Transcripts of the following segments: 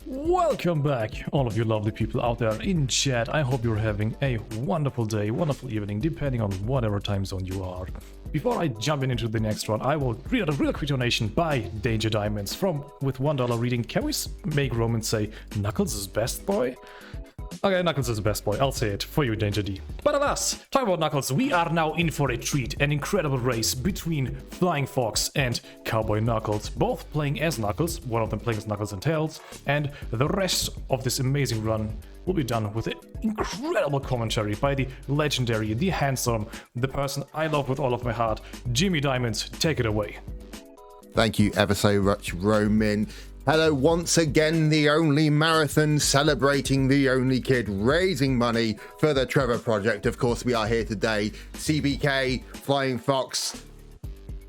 Welcome back, all of you lovely people out there in chat. I hope you're having a wonderful day, wonderful evening, depending on whatever time zone you are. Before I jump into the next one, I will read out a real quick donation by Danger Diamonds with $1 reading. Can we make Roman say Knuckles is best boy? Okay, Knuckles is the best boy. I'll say it for you, Danger D. But alas, talking about Knuckles, we are now in for a treat. An incredible race between Flying Fox and Cowboy Knuckles. Both playing as Knuckles, one of them playing as Knuckles and Tails. And the rest of this amazing run will be done with an incredible commentary by the legendary, the handsome, the person I love with all of my heart, Jimmy Diamonds. Take it away. Thank you ever so much, Roman. Hello once again, the only marathon celebrating the only kid, raising money for the Trevor Project. Of course, we are here today. CBK, Flying Fox.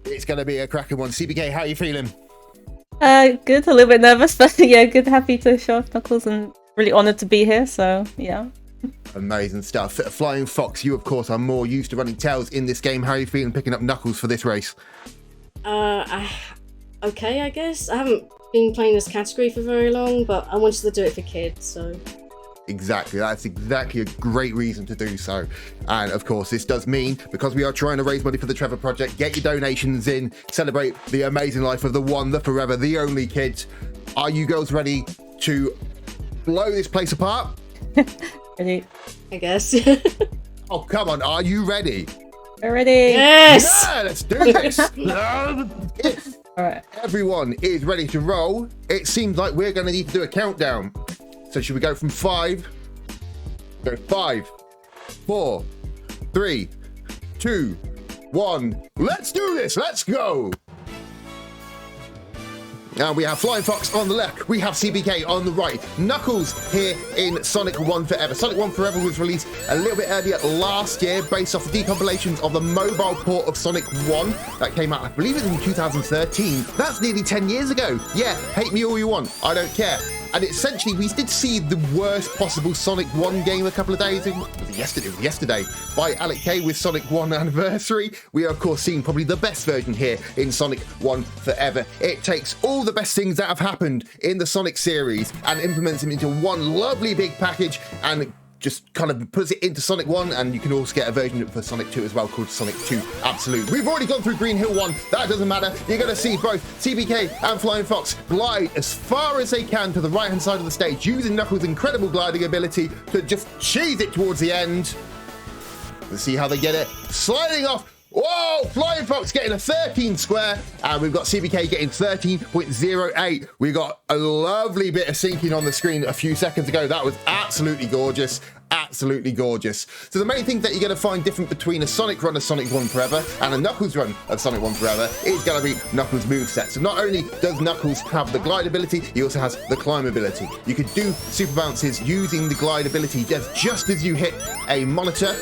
It's going to be a cracking one. CBK, how are you feeling? Good, a little bit nervous, but yeah, good, happy to show off Knuckles and really honored to be here, so yeah. Amazing stuff. Flying Fox, you of course are more used to running Tails in this game. How are you feeling picking up Knuckles for this race? Okay, I guess. I haven't been playing this category for very long, but I wanted to do it for kids, so... Exactly, that's exactly a great reason to do so. And of course, this does mean, because we are trying to raise money for the Trevor Project, get your donations in, celebrate the amazing life of the one, the forever, the only kid. Are you girls ready to blow this place apart? Ready? I guess. Oh, come on, are you ready? We're ready! Yes! Yeah, let's do this! If Alright. everyone is ready to roll, it seems like we're going to need to do a countdown. So should we go from 5? Go 5, 4, 3, 2, 1. Let's do this. Let's go. Now we have Flying Fox on the left, we have CBK on the right, Knuckles here in Sonic 1 Forever. Sonic 1 Forever was released a little bit earlier last year based off the decompilations of the mobile port of Sonic 1 that came out, I believe it was in 2013. That's nearly 10 years ago. Yeah, hate me all you want, I don't care. And essentially, we did see the worst possible Sonic 1 game a couple of days ago. Yesterday by Alec K with Sonic 1 Anniversary. We are, of course, seeing probably the best version here in Sonic 1 Forever. It takes all the best things that have happened in the Sonic series and implements them into one lovely big package and just kind of puts it into Sonic 1, and you can also get a version for Sonic 2 as well called Sonic 2 Absolute. We've already gone through Green Hill 1, that doesn't matter. You're going to see both CBK and Flying Fox glide as far as they can to the right hand side of the stage, using Knuckles' incredible gliding ability to just cheese it towards the end. Let's see how they get it. Sliding off. Whoa, Flying Fox getting a 13 square, and we've got CBK getting 13.08. We got a lovely bit of syncing on the screen a few seconds ago. That was absolutely gorgeous. Absolutely gorgeous. So the main thing that you're going to find different between a Sonic run of Sonic 1 Forever and a Knuckles run of Sonic 1 Forever is going to be Knuckles' moveset. So not only does Knuckles have the glide ability, he also has the climb ability. You could do super bounces using the glide ability just as you hit a monitor.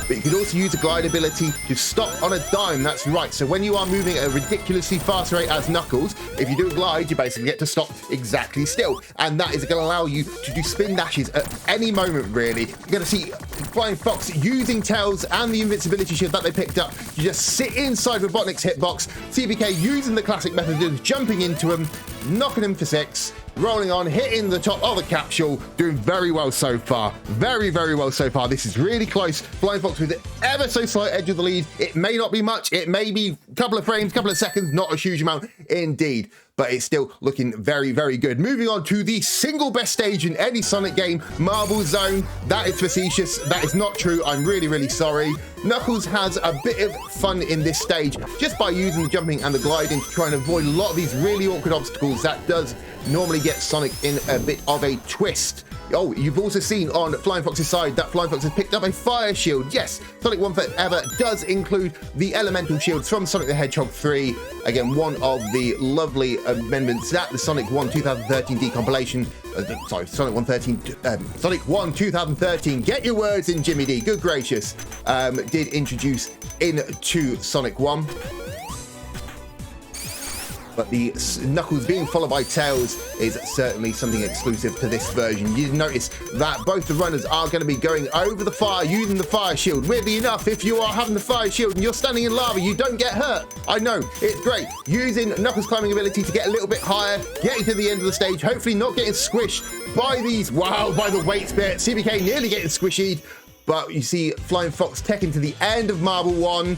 But you can also use the glide ability to stop on a dime. That's right. So when you are moving at a ridiculously fast rate as Knuckles, if you do a glide, you basically get to stop exactly still. And that is going to allow you to do spin dashes at any moment, really. You're going to see Flying Fox using Tails and the invincibility shield that they picked up. You just sit inside Robotnik's hitbox. CBK using the classic method of jumping into him, knocking him for 6. Rolling on, hitting the top of the capsule, doing very well so far. Very, very well so far. This is really close. Flying Fox with the ever so slight edge of the lead. It may not be much. It may be a couple of frames, couple of seconds, not a huge amount indeed. But it's still looking very, very good. Moving on to the single best stage in any Sonic game, Marble Zone. That is facetious. That is not true. I'm really, really sorry. Knuckles has a bit of fun in this stage just by using the jumping and the gliding to try and avoid a lot of these really awkward obstacles that does normally get Sonic in a bit of a twist. Oh, you've also seen on Flying Fox's side that Flying Fox has picked up a fire shield. Yes, Sonic 1 Forever does include the elemental shields from Sonic the Hedgehog 3. Again, one of the lovely amendments that the Sonic 1 2013 decompilation. Sonic 1 2013. Get your words in, Jimmy D. Good gracious. Did introduce into Sonic 1. but the Knuckles being followed by Tails is certainly something exclusive to this version. You notice that both the runners are going to be going over the fire using the fire shield. Weirdly enough, if you are having the fire shield and you're standing in lava, you don't get hurt. I know, it's great. Using Knuckles' climbing ability to get a little bit higher, getting to the end of the stage, hopefully not getting squished by these, wow, by the weight spirit. CBK nearly getting squishied, but you see Flying Fox taking to the end of Marble 1.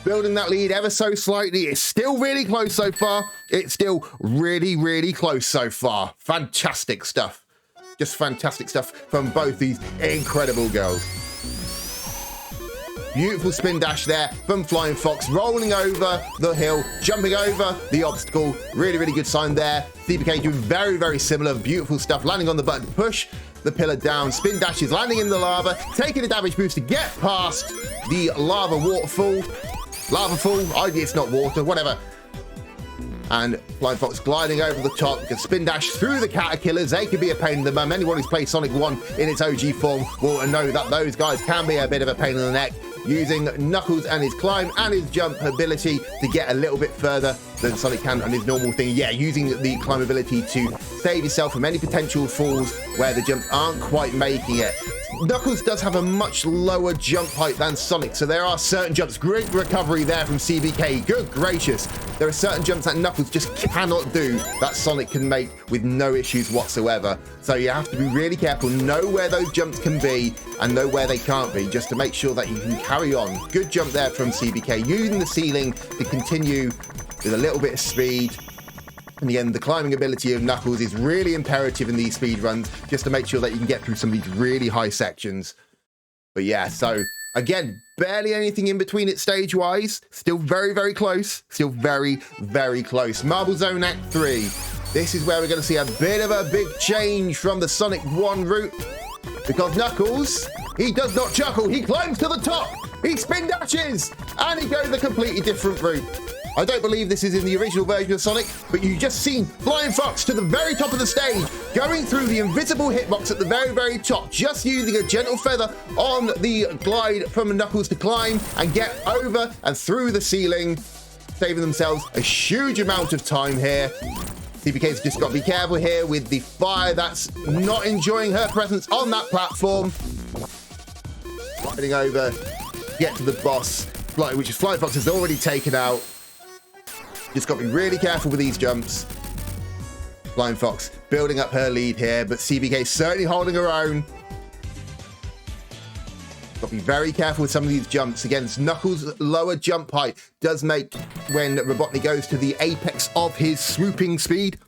Building that lead ever so slightly. It's still really close so far. It's still really, really close so far. Fantastic stuff. Just fantastic stuff from both these incredible girls. Beautiful spin dash there from Flying Fox, rolling over the hill, jumping over the obstacle. Really, really good sign there. CBK doing very, very similar. Beautiful stuff. Landing on the button to push the pillar down. Spin dashes, landing in the lava, taking a damage boost to get past the lava waterfall. Lava fall, it's not water, whatever. And Flying Fox gliding over the top, can spin dash through the caterpillars. They can be a pain in the bum. Anyone who's played Sonic 1 in its OG form will know that those guys can be a bit of a pain in the neck. Using Knuckles and his climb and his jump ability to get a little bit further than Sonic can on his normal thing. Yeah, using the climb ability to save yourself from any potential falls where the jumps aren't quite making it. Knuckles does have a much lower jump height than Sonic, so there are certain jumps. Great recovery there from CBK. Good gracious. There are certain jumps that Knuckles just cannot do that Sonic can make with no issues whatsoever. So you have to be really careful, know where those jumps can be and know where they can't be, just to make sure that you can carry on. Good jump there from CBK, using the ceiling to continue with a little bit of speed. And again, the climbing ability of Knuckles is really imperative in these speed runs, just to make sure that you can get through some of these really high sections. But yeah, so again, barely anything in between it stage-wise. Still very, very close. Still very, very close. Marble Zone Act 3. This is where we're going to see a bit of a big change from the Sonic 1 route. Because Knuckles, he does not chuckle. He climbs to the top. He spin dashes. And he goes a completely different route. I don't believe this is in the original version of Sonic, but you just seen Flying Fox to the very top of the stage, going through the invisible hitbox at the very, very top, just using a gentle feather on the glide from Knuckles to climb and get over and through the ceiling, saving themselves a huge amount of time here. CBK's just got to be careful here with the fire that's not enjoying her presence on that platform. Riding over, get to the boss, which is Flying Fox has already taken out. Just got to be really careful with these jumps. Flying Fox building up her lead here, but CBK certainly holding her own. Got to be very careful with some of these jumps. Against Knuckles' lower jump height does make, when Robotnik goes to the apex of his swooping speed,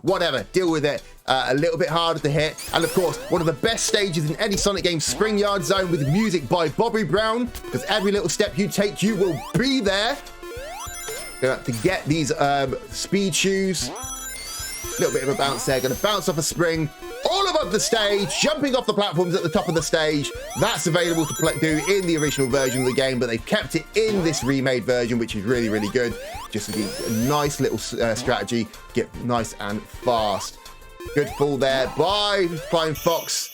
whatever, deal with it. A little bit harder to hit. And of course, one of the best stages in any Sonic game, Spring Yard Zone, with music by Bobby Brown, because every little step you take, you will be there. Gonna have to get these speed shoes. A little bit of a bounce there. Gonna bounce off a spring all above the stage, jumping off the platforms at the top of the stage. That's available to do in the original version of the game, but they've kept it in this remade version, which is really, really good. Just a nice little strategy. Get nice and fast. Good fall there by Flying Fox.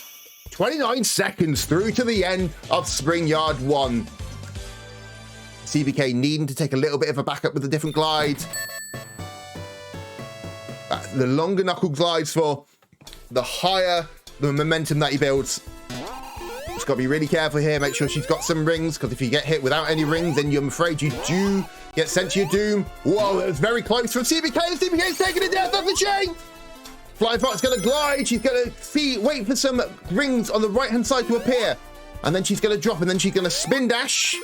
29 seconds through to the end of Spring Yard 1. CBK needing to take a little bit of a backup with the different glides. The longer Knuckle glides for, the higher the momentum that he builds. Just got to be really careful here. Make sure she's got some rings, because if you get hit without any rings, then I'm afraid you do get sent to your doom. Whoa, that was very close from CBK. CBK's taking it down off the chain. Flying Fox going to glide. She's going to wait for some rings on the right-hand side to appear. And then she's going to drop, and then she's going to spin dash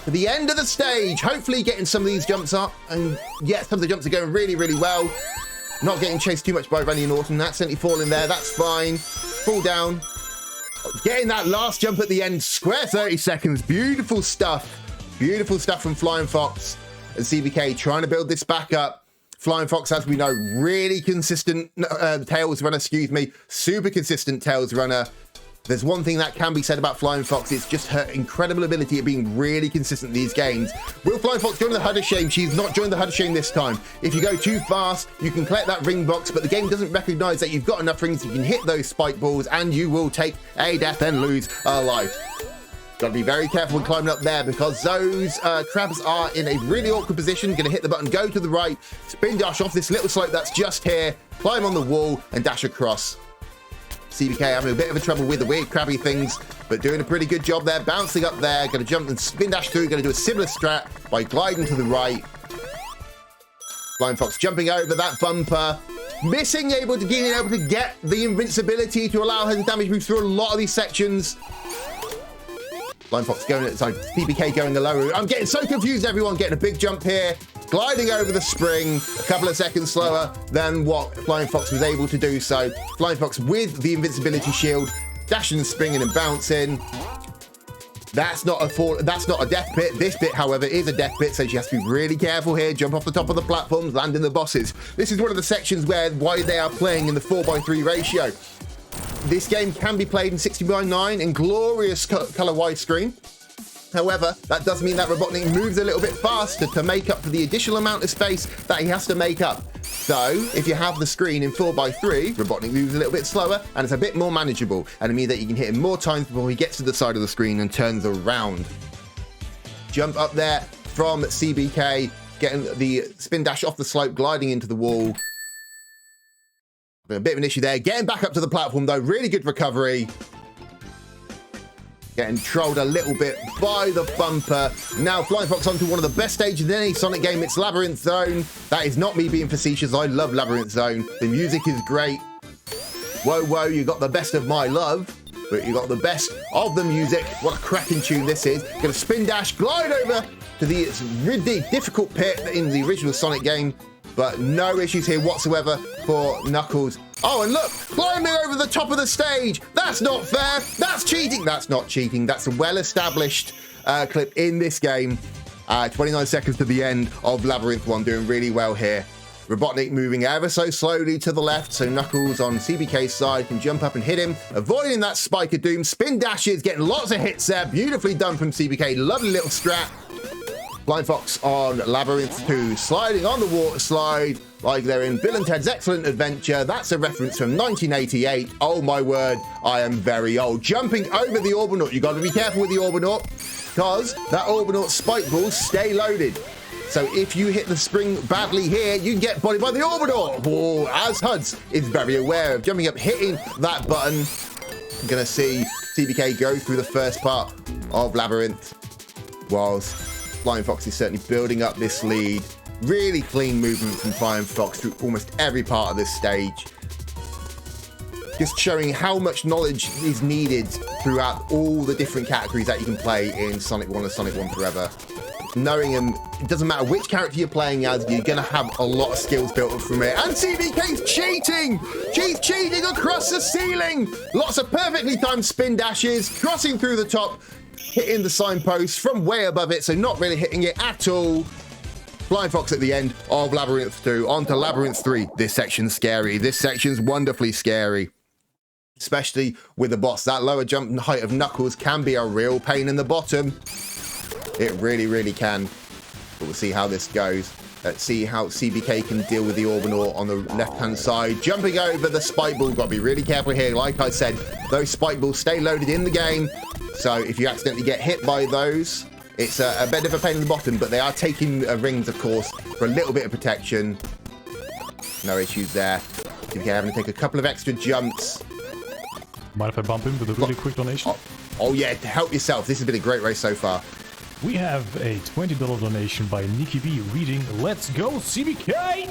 to the end of the stage, hopefully getting some of these jumps up. And yeah, some of the jumps are going really, really well. Not getting chased too much by Rennie and Autumn. Accidentally falling there, that's fine. Fall down. Getting that last jump at the end, square 30 seconds. Beautiful stuff. Beautiful stuff from Flying Fox and CBK trying to build this back up. Flying Fox, as we know, really consistent Tails runner, super consistent Tails runner. There's one thing that can be said about Flying Fox, it's just her incredible ability at being really consistent in these games. Will Flying Fox join the Hut of Shame? She's not joined the Hut of Shame this time. If you go too fast, you can collect that ring box, but the game doesn't recognize that you've got enough rings, you can hit those spike balls, and you will take a death and lose a life. Got to be very careful when climbing up there because those crabs are in a really awkward position. Going to hit the button, go to the right, spin dash off this little slope that's just here, climb on the wall and dash across. CBK having a bit of a trouble with the weird crabby things, but doing a pretty good job there, bouncing up there. Going to jump and spin dash through, going to do a similar strat by gliding to the right. Flying Fox jumping over that bumper, being able to get the invincibility to allow her to damage move through a lot of these sections. Flying Fox going, sorry, CBK going the lower route. I'm getting so confused, everyone. Getting a big jump here, gliding over the spring, a couple of seconds slower than what Flying Fox was able to do. So Flying Fox with the invincibility shield, dashing and springing and bouncing. That's not a death pit. This bit, however, is a death pit, so she has to be really careful here. Jump off the top of the platforms, landing the bosses. This is one of the sections why they are playing in the 4:3 ratio. This game can be played in 60:9 in glorious color widescreen. However, that does mean that Robotnik moves a little bit faster to make up for the additional amount of space that he has to make up. So, if you have the screen in 4:3, Robotnik moves a little bit slower and it's a bit more manageable. And it means that you can hit him more times before he gets to the side of the screen and turns around. Jump up there from CBK, getting the spin dash off the slope, gliding into the wall. A bit of an issue there. Getting back up to the platform, though. Really good recovery. Getting trolled a little bit by the bumper. Now Flying Fox onto one of the best stages in any Sonic game. It's Labyrinth Zone. That is not me being facetious. I love Labyrinth Zone. The music is great. Whoa, whoa, you got the best of my love, but you got the best of the music. What a cracking tune this is. Gonna spin dash, glide over to the really difficult pit in the original Sonic game, but no issues here whatsoever for Knuckles. Oh, and look, climbing over the top of the stage. That's not fair. That's cheating. That's not cheating. That's a well-established clip in this game. 29 seconds to the end of Labyrinth 1, doing really well here. Robotnik moving ever so slowly to the left, so Knuckles on CBK's side can jump up and hit him, avoiding that spike of doom. Spin dashes, getting lots of hits there. Beautifully done from CBK. Lovely little strat. Flying Fox on Labyrinth 2, sliding on the water slide like they're in Bill and Ted's Excellent Adventure. That's a reference from 1988. Oh my word, I am very old. Jumping over the Orbinaut. You got to be careful with the Orbinaut because that Orbinaut spike balls stay loaded. So if you hit the spring badly here, you can get bodied by the Orbinaut. Oh, as Huds is very aware of jumping up, hitting that button. You're going to see CBK go through the first part of Labyrinth, whilst Flying Fox is certainly building up this lead. Really clean movement from Flying Fox through almost every part of this stage. Just showing how much knowledge is needed throughout all the different categories that you can play in Sonic 1 and Sonic 1 Forever. Knowing them, it doesn't matter which character you're playing as, you're going to have a lot of skills built up from it. And CBK's cheating! She's cheating across the ceiling! Lots of perfectly timed spin dashes, crossing through the top, hitting the signpost from way above it, so not really hitting it at all. Flying Fox at the end of Labyrinth 2, on to Labyrinth 3. This section's scary. This section's wonderfully scary. Especially with the boss. That lower jump height of Knuckles can be a real pain in the bottom. It really, really can. But we'll see how this goes. Let's see how CBK can deal with the Orbinaut on the left-hand side. Jumping over the spike ball. Got to be really careful here. Like I said, those spike balls stay loaded in the game. So if you accidentally get hit by those, it's a bit of a pain in the bottom, but they are taking rings, of course, for a little bit of protection. No issues there. CBK having to take a couple of extra jumps. Mind if I bump in with a really quick donation? Oh yeah, to help yourself. This has been a great race so far. We have a $20 donation by Nikki B reading Let's Go CBK!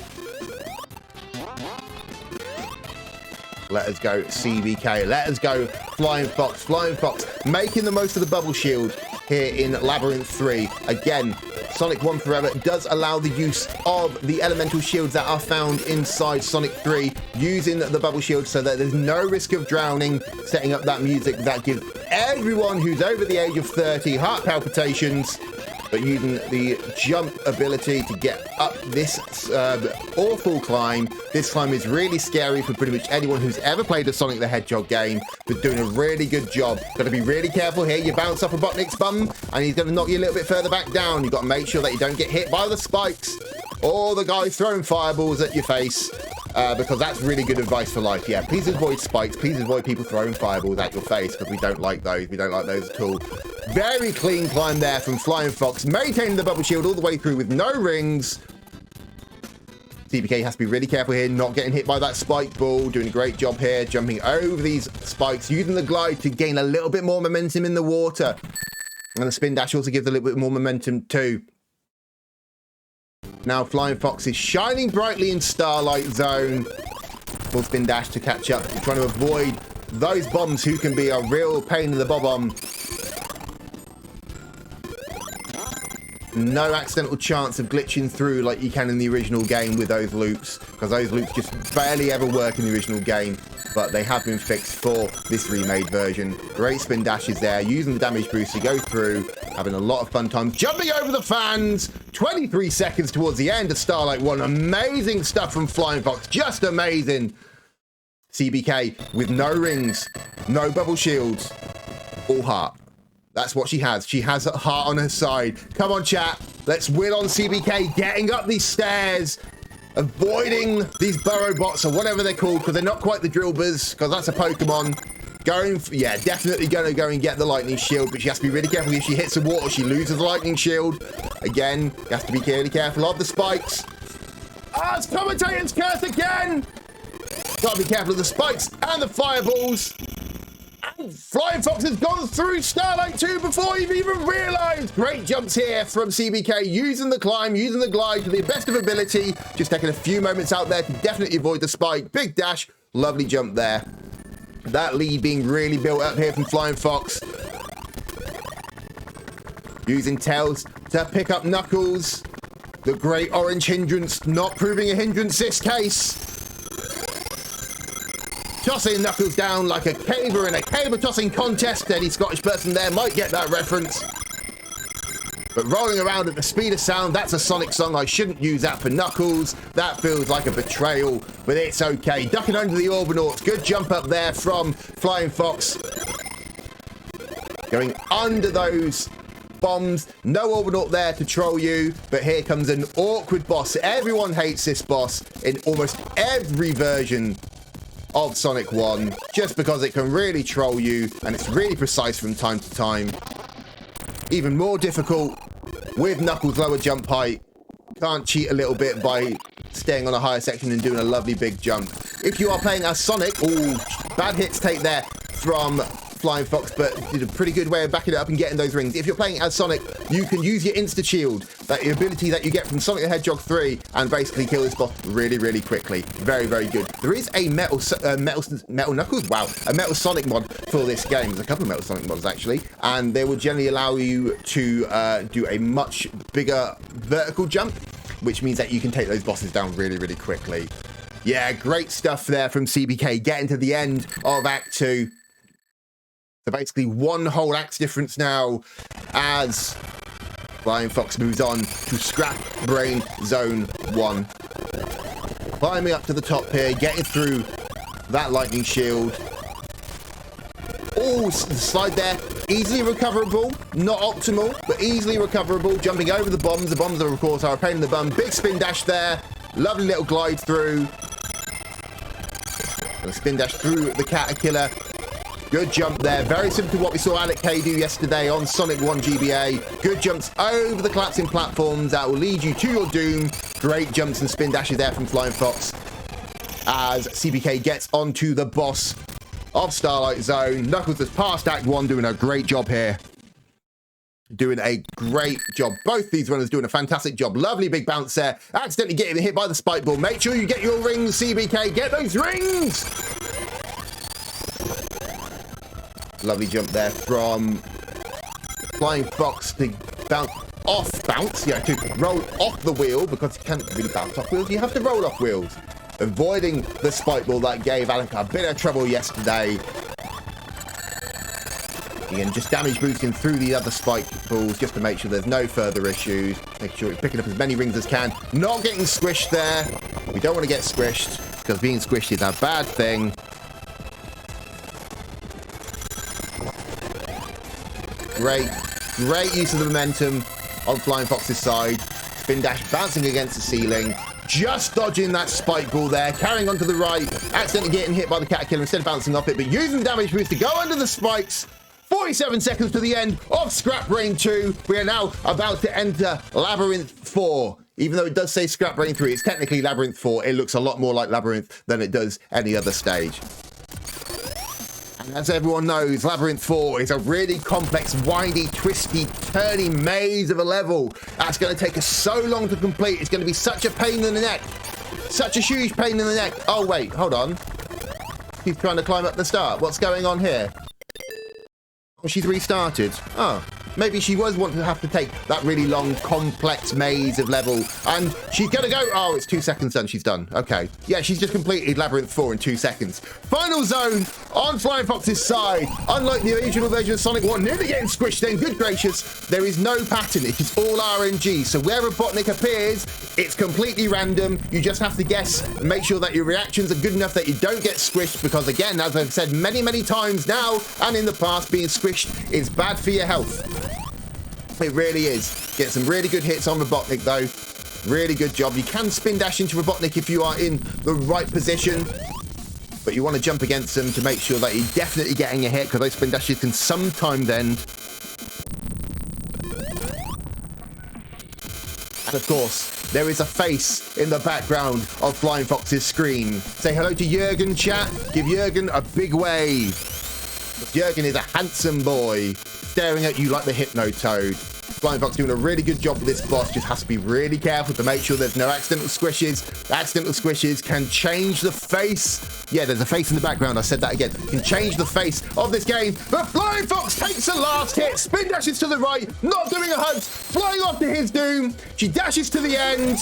Let us go CBK. Let us go Flying Fox. Flying Fox making the most of the bubble shield here in Labyrinth 3. Again, Sonic 1 Forever does allow the use of the elemental shields that are found inside Sonic 3, using the bubble shield so that there's no risk of drowning, setting up that music that gives everyone who's over the age of 30 heart palpitations, but using the jump ability to get up this awful climb. This climb is really scary for pretty much anyone who's ever played a Sonic the Hedgehog game, but doing a really good job. Got to be really careful here. You bounce off Robotnik's bum, and he's going to knock you a little bit further back down. You've got to make sure that you don't get hit by the spikes or the guy throwing fireballs at your face, because that's really good advice for life. Yeah, please avoid spikes. Please avoid people throwing fireballs at your face, because we don't like those. We don't like those at all. Very clean climb there from Flying Fox, maintaining the bubble shield all the way through with no rings. CBK has to be really careful here, not getting hit by that spike ball. Doing a great job here, jumping over these spikes, using the glide to gain a little bit more momentum in the water. And the spin dash also gives a little bit more momentum too. Now Flying Fox is shining brightly in Starlight Zone. Full spin dash to catch up, trying to avoid those bombs who can be a real pain in the bob-omb. No accidental chance of glitching through like you can in the original game with those loops, because those loops just barely ever work in the original game, but they have been fixed for this remade version. Great spin dashes there, using the damage boost to go through, having a lot of fun time, jumping over the fans. 23 seconds towards the end of Starlight 1. Amazing stuff from Flying Fox, just amazing. CBK with no rings, no bubble shields, all heart. That's what she has. She has a heart on her side. Come on, chat. Let's win on CBK. Getting up these stairs. Avoiding these burrow bots or whatever they're called, because they're not quite the Drillbers, because that's a Pokemon. Yeah, definitely going to go and get the lightning shield, but she has to be really careful. If she hits the water, she loses the lightning shield. Again, you have to be really careful of the spikes. Ah, it's commentator's curse again. Got to be careful of the spikes and the fireballs. Flying Fox has gone through Starlight 2 before you've even realised. Great jumps here from CBK, using the climb, using the glide to the best of ability. Just taking a few moments out there to definitely avoid the spike. Big dash, lovely jump there. That lead being really built up here from Flying Fox. Using Tails to pick up Knuckles. The great orange hindrance, not proving a hindrance this case. Tossing Knuckles down like a caver in a caber tossing contest. Any Scottish person there might get that reference. But rolling around at the speed of sound, that's a Sonic song. I shouldn't use that for Knuckles. That feels like a betrayal, but it's okay. Ducking under the Orbinauts. Good jump up there from Flying Fox. Going under those bombs. No Orbinaut there to troll you, but here comes an awkward boss. Everyone hates this boss in almost every version of Sonic 1, just because it can really troll you and it's really precise from time to time. Even more difficult with Knuckles' lower jump height. Can't cheat a little bit by staying on a higher section and doing a lovely big jump. If you are playing as Sonic, ooh, bad hits take there from Flying Fox, but did a pretty good way of backing it up and getting those rings. If you're playing as Sonic, you can use your Insta Shield, that ability that you get from Sonic the Hedgehog 3, and basically kill this boss really, really quickly. Very, very good. There is a Metal Knuckles? Wow. A Metal Sonic mod for this game. There's a couple of Metal Sonic mods, actually, and they will generally allow you to do a much bigger vertical jump, which means that you can take those bosses down really, really quickly. Yeah, great stuff there from CBK, getting to the end of Act 2. So basically one whole axe difference now as Flying Fox moves on to Scrap Brain Zone 1. Climbing up to the top here, getting through that lightning shield. Oh, the slide there, easily recoverable. Not optimal, but easily recoverable. Jumping over the bombs. The bombs, of course, are a pain in the bum. Big spin dash there. Lovely little glide through. And a spin dash through the Caterpillar. Good jump there. Very similar to what we saw Alec K do yesterday on Sonic 1 GBA. Good jumps over the collapsing platforms that will lead you to your doom. Great jumps and spin dashes there from Flying Fox as CBK gets onto the boss of Starlight Zone. Knuckles has passed Act 1, doing a great job here. Doing a great job. Both these runners doing a fantastic job. Lovely big bounce there. Accidentally getting hit by the spike ball. Make sure you get your rings, CBK. Get those rings! Lovely jump there from Flying Fox to to roll off the wheel, because you can't really bounce off wheels. You have to roll off wheels. Avoiding the spike ball that gave Alec a bit of trouble yesterday. Again, just damage boosting through the other spike balls just to make sure there's no further issues. Making sure you're picking up as many rings as can. Not getting squished there. We don't want to get squished, because being squished is a bad thing. Great use of the momentum on Flying Fox's side. Spin dash bouncing against the ceiling. Just dodging that spike ball there. Carrying on to the right. Accidentally getting hit by the Caterpillar instead of bouncing off it, but using damage boost to go under the spikes. 47 seconds to the end of Scrap Brain 2. We are now about to enter Labyrinth 4. Even though it does say Scrap Brain 3, it's technically Labyrinth 4. It looks a lot more like Labyrinth than it does any other stage. And as everyone knows, Labyrinth 4 is a really complex, windy, twisty, turny maze of a level. That's going to take us so long to complete. It's going to be such a pain in the neck. Such a huge pain in the neck. Oh, wait, hold on. She's trying to climb up the start. What's going on here? Oh, she's restarted. Oh, maybe she was wanting to have to take that really long, complex maze of level. And she's going to go. Oh, it's 2 seconds done. She's done. Okay. Yeah, she's just completed Labyrinth 4 in 2 seconds. Final zone on Flying Fox's side. Unlike the original version of Sonic 1, nearly getting squished in. Good gracious. There is no pattern. It is all RNG. So where Robotnik appears, it's completely random. You just have to guess and make sure that your reactions are good enough that you don't get squished. Because again, as I've said many, many times now and in the past, being squished is bad for your health. It really is. Get some really good hits on Robotnik though. Really good job. You can spin dash into Robotnik if you are in the right position. But you want to jump against them to make sure that you're definitely getting a hit, because those spin dashes can sometimes end. And of course, there is a face in the background of Flying Fox's screen. Say hello to Jürgen, chat. Give Jürgen a big wave. Jürgen is a handsome boy, staring at you like the Hypno-Toad. Flying Fox doing a really good job with this boss. Just has to be really careful to make sure there's no accidental squishes. Accidental squishes can change the face. Yeah, there's a face in the background. I said that again. Can change the face of this game. But Flying Fox takes the last hit. Spin dashes to the right. Not doing a hunt. Flying off to his doom. She dashes to the end.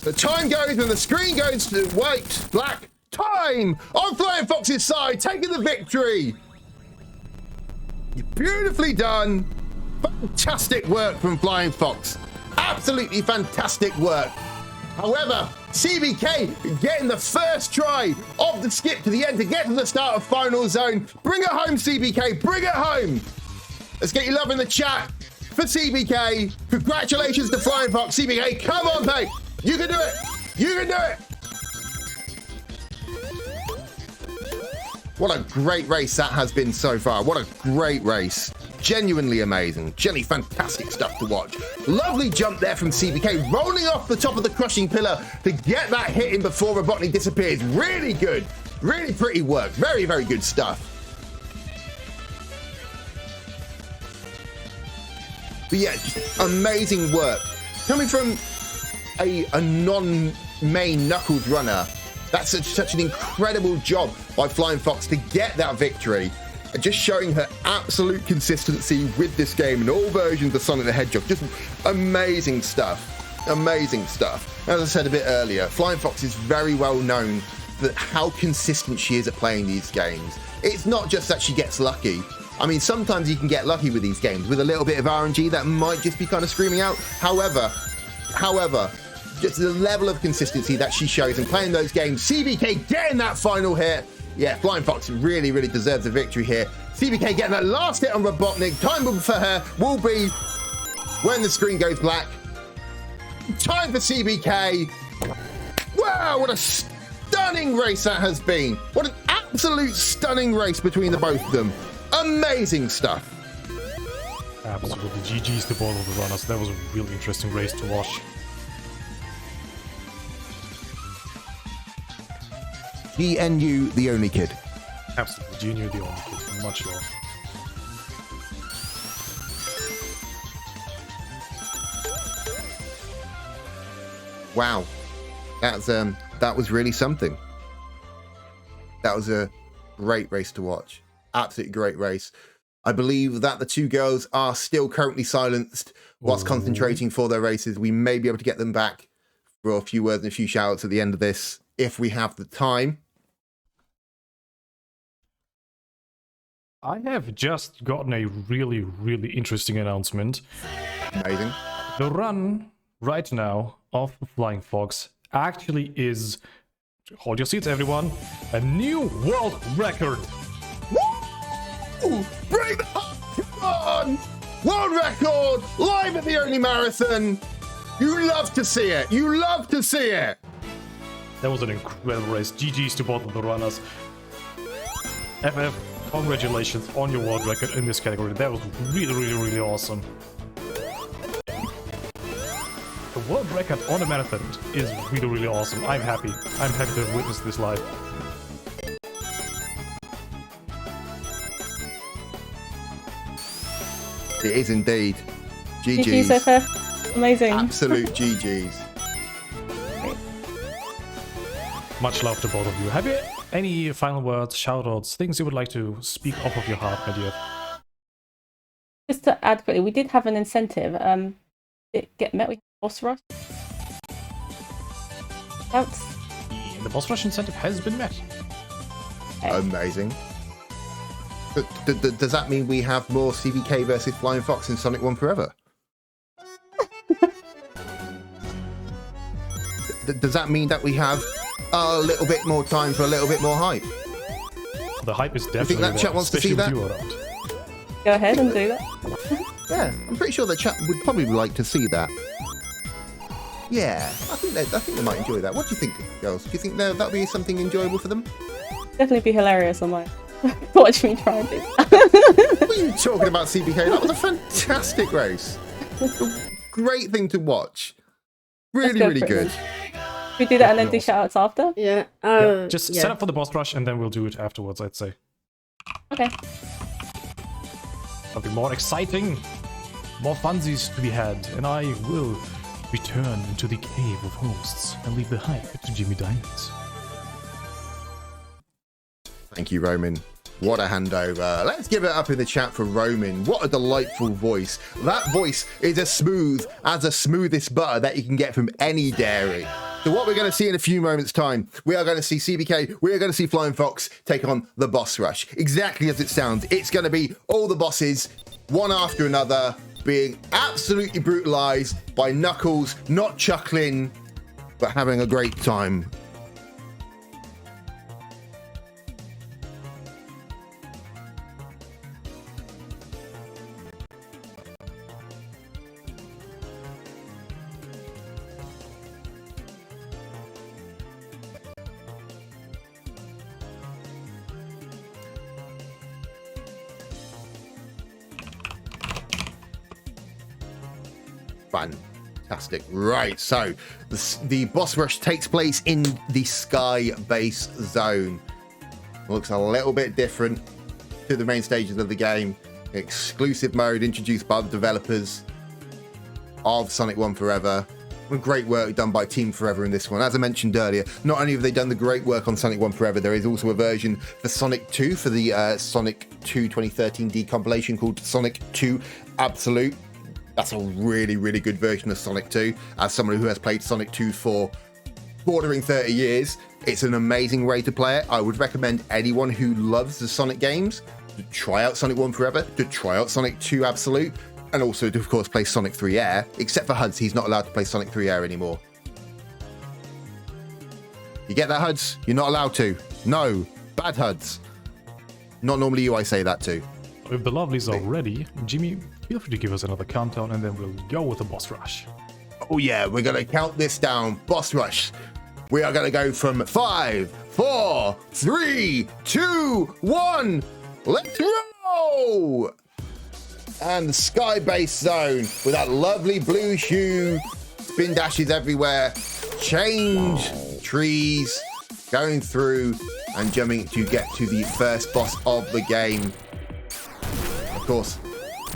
The time goes when the screen goes to white, black. Time on Flying Fox's side, taking the victory. Beautifully done. Fantastic work from Flying Fox. Absolutely fantastic work. However, CBK getting the first try of the skip to the end to get to the start of Final Zone. Bring it home, CBK. Bring it home. Let's get your love in the chat for CBK. Congratulations to Flying Fox. CBK, come on, mate. You can do it. You can do it. What a great race that has been so far. What a great race. Genuinely amazing. Genuinely fantastic stuff to watch. Lovely jump there from CBK, rolling off the top of the crushing pillar to get that hit in before Robotnik disappears. Really good. Really pretty work. Very, very good stuff. But yeah, just amazing work. Coming from a non-main Knuckles runner, that's such an incredible job by Flying Fox to get that victory. And just showing her absolute consistency with this game in all versions of Sonic the Hedgehog. Just amazing stuff. Amazing stuff. As I said a bit earlier, Flying Fox is very well known for how consistent she is at playing these games. It's not just that she gets lucky. I mean, sometimes you can get lucky with these games with a little bit of RNG that might just be kind of screaming out. However, just the level of consistency that she shows in playing those games. CBK getting that final hit. Yeah, Flying Fox really, really deserves a victory here. CBK getting that last hit on Robotnik. Time for her will be when the screen goes black. Time for CBK. Wow, what a stunning race that has been. What an absolute stunning race between the both of them. Amazing stuff. Absolutely. GG's to both of the runners. That was a really interesting race to watch. GNU, the only kid. Absolutely. GNU, the only kid. Much love. Wow. That was really something. That was a great race to watch. Absolutely great race. I believe that the two girls are still currently silenced whilst concentrating for their races. We may be able to get them back for a few words and a few shout-outs at the end of this if we have the time. I have just gotten a really, really interesting announcement. Amazing. The run right now of Flying Fox actually is, hold your seats everyone, a new world record. Woo! Bring the come on! World record live at the the0nlymarath0n. You love to see it. You love to see it. That was an incredible race. GG's to both of the runners. FF, Congratulations on your world record in this category. That was really awesome. The world record on a marathon is really awesome. I'm happy. I'm happy to have witnessed this live. It is indeed. GG, GG's. Sofa. Amazing. Absolute GG's. Much love to both of you. Have you any final words, shoutouts, things you would like to speak off of your heart, my dear? Just to add quickly, we did have an incentive. It get met with boss rush. That's The boss rush incentive has been met. Amazing. Does that mean we have more CBK versus Flying Fox in Sonic 1 Forever? Does that mean that we have a little bit more time for a little bit more hype? The hype is definitely think that there, chat wants to see especially that? with you around. go ahead and do that. Yeah, I'm pretty sure the chat would probably like to see that. Yeah, I think they might enjoy that. What do you think, girls? Do you think that'll be something enjoyable for them? Definitely be hilarious on my watch me try and do that. What are you talking about, CBK? That was a fantastic race. A great thing to watch. Really, go really for it good. then. We do that and then do shoutouts after? Yeah. Yeah, just yeah. set up for the boss rush and then we'll do it afterwards, I'd say. Okay. Something more exciting, more funsies to be had, and I will return into the cave of hosts and leave the hype to Jimmy Diamonds. Thank you, Roman. What a handover. Let's give it up in the chat for Roman. What a delightful voice. That voice is as smooth as the smoothest butter that you can get from any dairy. So what we're going to see in a few moments' time, we are going to see CBK, we are going to see Flying Fox take on the boss rush. Exactly as it sounds. It's going to be all the bosses, one after another, being absolutely brutalized by Knuckles, not chuckling, but having a great time. Fantastic. Right, so the boss rush takes place in the Sky Base Zone. Looks a little bit different to the main stages of the game. Exclusive mode introduced by the developers of Sonic 1 Forever. Great work done by Team Forever in this one. As I mentioned earlier, not only have they done the great work on Sonic 1 Forever, there is also a version for Sonic 2 for the Sonic 2 2013 decompilation called Sonic 2 Absolute. That's a really, really good version of Sonic 2. As someone who has played Sonic 2 for bordering 30 years, it's an amazing way to play it. I would recommend anyone who loves the Sonic games to try out Sonic 1 Forever, to try out Sonic 2 Absolute, and also to, of course, play Sonic 3 Air, except for Huds. He's not allowed to play Sonic 3 Air anymore. You get that, Huds? You're not allowed to. No. Bad Huds. Not normally you I say that to. If the lovelies are ready, Jimmy, feel free to give us another countdown and then we'll go with the boss rush. Oh yeah, we're going to count this down. Boss rush. We are going to go from 5, 4, 3, 2, 1. Let's roll! And the Sky Base Zone with that lovely blue hue. Spin dashes everywhere. Change trees. Going through and jumping to get to the first boss of the game. Of course,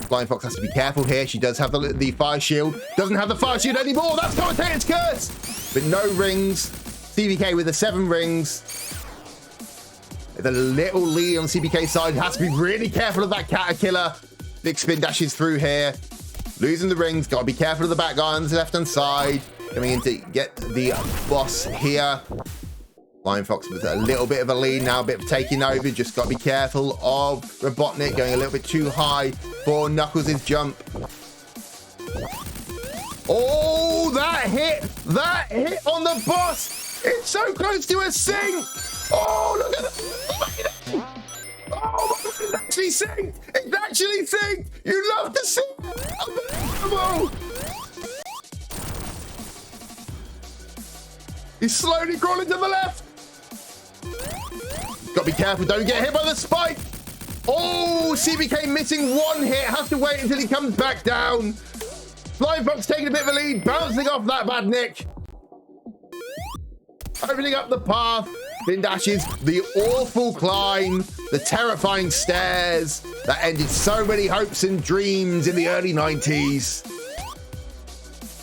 Flying Fox has to be careful here. She does have the fire shield. Doesn't have the fire shield anymore. That's Commentator's Curse. But no rings. CBK with the 7 rings. The little lead on CBK's side. Has to be really careful of that Caterpillar. Big spin dashes through here. Losing the rings. Got to be careful of the back guy on the left-hand side. Coming in to get the boss here. Flying Fox with a little bit of a lead now, a bit of taking over. Just got to be careful of Robotnik going a little bit too high for Knuckles' jump. Oh, that hit on the boss. It's so close to a sink. Oh, look at that. Oh, it's actually synced. It's actually synced. You love to see it. Unbelievable. He's slowly crawling to the left. Got to be careful. Don't get hit by the spike. Oh, CBK missing one hit. Has to wait until he comes back down. Flying Fox taking a bit of a lead, bouncing off that bad Nick. Opening up the path. Fin dashes, the awful climb, the terrifying stairs that ended so many hopes and dreams in the early 90s.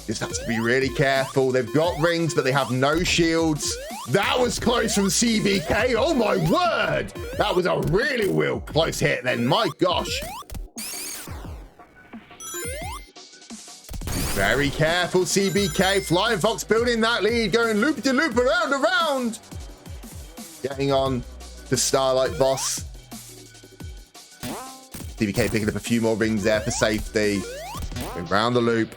Just has to be really careful. They've got rings, but they have no shields. That was close from CBK. Oh my word. That was a really real close hit then. My gosh. Very careful, CBK. Flying Fox building that lead, going loop-de-loop, around. Getting on the Starlight boss. CBK picking up a few more rings there for safety. Going round the loop.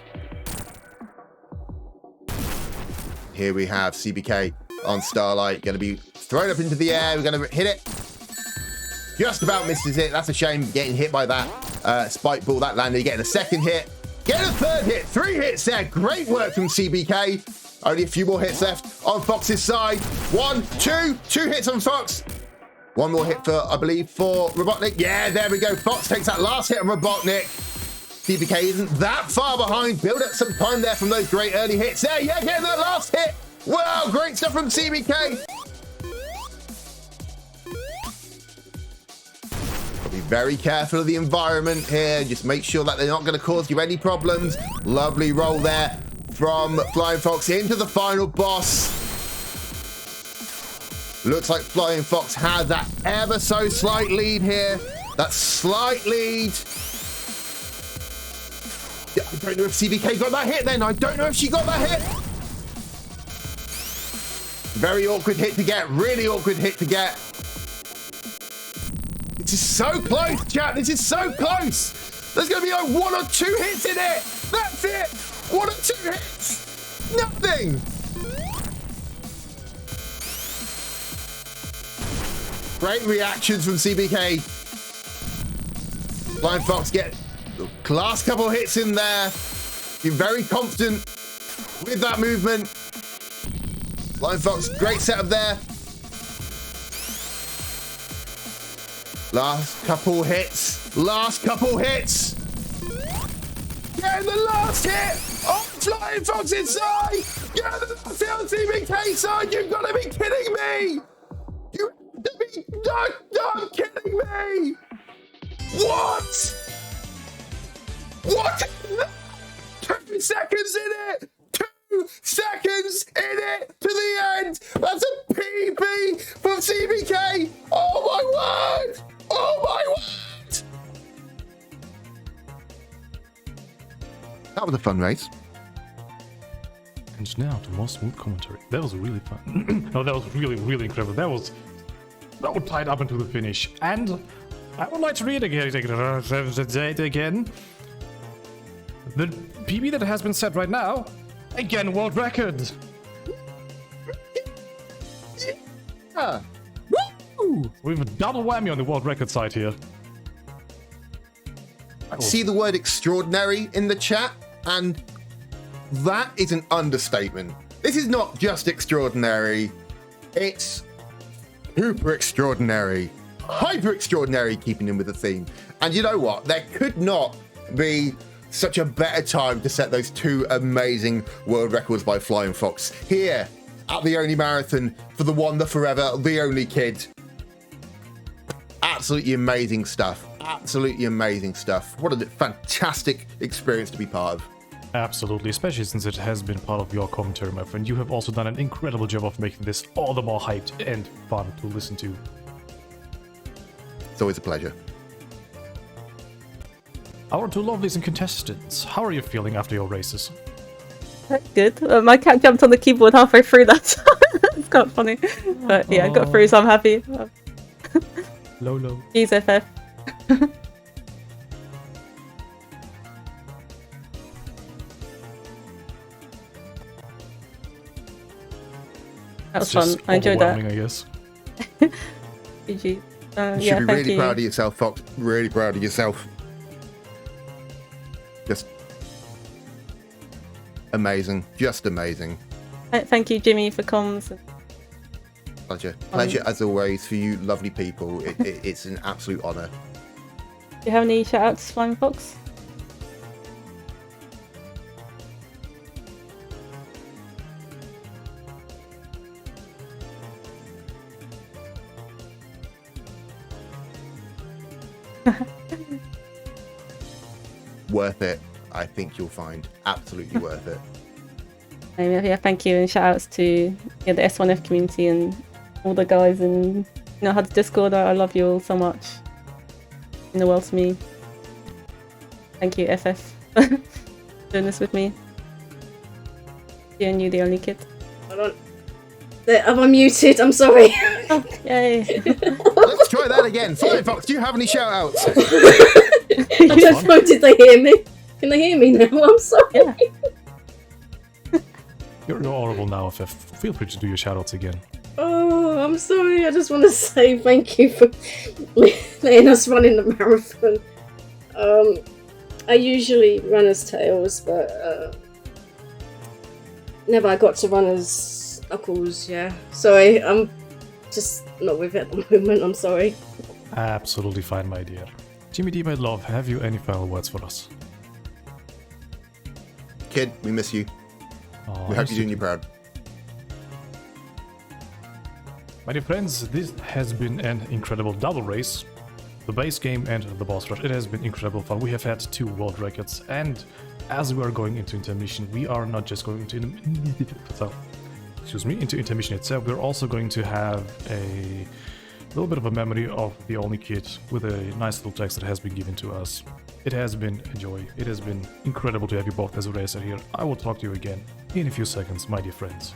Here we have CBK on Starlight. Going to be thrown up into the air. We're going to hit it. Just about misses it. That's a shame getting hit by that spike ball. That landed. Getting a second hit. Getting a third hit. 3 hits there. Great work from CBK. Only a few more hits left on Fox's side. 1, 2. 2 hits on Fox. One more hit for, I believe, for Robotnik. Yeah, there we go. Fox takes that last hit on Robotnik. CBK isn't that far behind. Build up some time there from those great early hits. There, yeah, getting that last hit. Wow, great stuff from CBK. Be very careful of the environment here. Just make sure that they're not going to cause you any problems. Lovely roll there from Flying Fox into the final boss. Looks like Flying Fox has that ever so slight lead here. That slight lead. Yeah, I don't know if CBK got that hit then. I don't know if she got that hit. Very awkward hit to get. Really awkward hit to get. This is so close, chat. This is so close. There's going to be like 1 or 2 hits in it. That's it. 1 or 2 hits. Nothing. Great reactions from CBK. Flying Fox get the last couple hits in there. Been very confident with that movement. Flying Fox, great setup there. Last couple hits. Last couple hits. Getting the last hit on Flying Fox inside. Getting the last hit on CBK side. You've got to be kidding me. You have to be not kidding me. What? What? 2 seconds in it. 2 seconds in it to the end. That's a PB from CBK. Oh my word. Oh my word! That was a fun race. And now to more smooth commentary. That was really fun. No, that was really, really incredible. That was tied up into the finish. And I would like to read again. The PB that has been set right now, again, world record. Yeah. We have a double whammy on the world record side here. I see the word extraordinary in the chat, and that is an understatement. This is not just extraordinary, it's super extraordinary, hyper extraordinary, keeping in with the theme. And you know what? There could not be such a better time to set those 2 amazing world records by Flying Fox here at the Only Marathon for the one, the forever, the only kid. Absolutely amazing stuff. Absolutely amazing stuff. What a fantastic experience to be part of. Absolutely, especially since it has been part of your commentary, my friend. You have also done an incredible job of making this all the more hyped and fun to listen to. It's always a pleasure. Our 2 lovelies and contestants, how are you feeling after your races? Good. My cat jumped on the keyboard halfway through that. It's quite funny. But yeah, I got through, so I'm happy. Low. Jeez, FF. That was fun. I enjoyed that. I guess. GG. You Yeah, should be thank really you. proud of yourself, Fox. Really proud of yourself. Just amazing. Just amazing. Thank you, Jimmy, for comms. Pleasure. Pleasure as always for you lovely people. It's an absolute honour. Do you have any shout outs, Flying Fox? Worth it. I think you'll find absolutely worth it. Yeah, thank you, and shout outs to the S1F community and all the guys in how to Discord. I love you all so much. In the world to me. Thank you, FF, doing this with me. You and you, the only kid. Hold on. Am I muted? I'm sorry. Oh, yay! Let's try that again. Flying Fox, do you have any shout outs? I don't know. Did they hear me? Can they hear me now? I'm sorry. Yeah. You're horrible now, FF. Feel free to do your shoutouts again. Oh, I'm sorry. I just want to say thank you for letting us run in the marathon. I usually run as Tails, but never I got to run as Knuckles. Yeah, sorry. I'm just not with it at the moment. I'm sorry. Absolutely fine, my dear. Jimmy D, my love, have you any final words for us? Kid, we miss you. Oh, We hope you're doing you proud. My dear friends, this has been an incredible double race. The base game and the boss rush. It has been incredible fun. We have had 2 world records, and as we are going into intermission, we are not just going to into intermission itself. We're also going to have a little bit of a memory of the only kid with a nice little text that has been given to us. It has been a joy. It has been incredible to have you both as a racer here. I will talk to you again in a few seconds, my dear friends.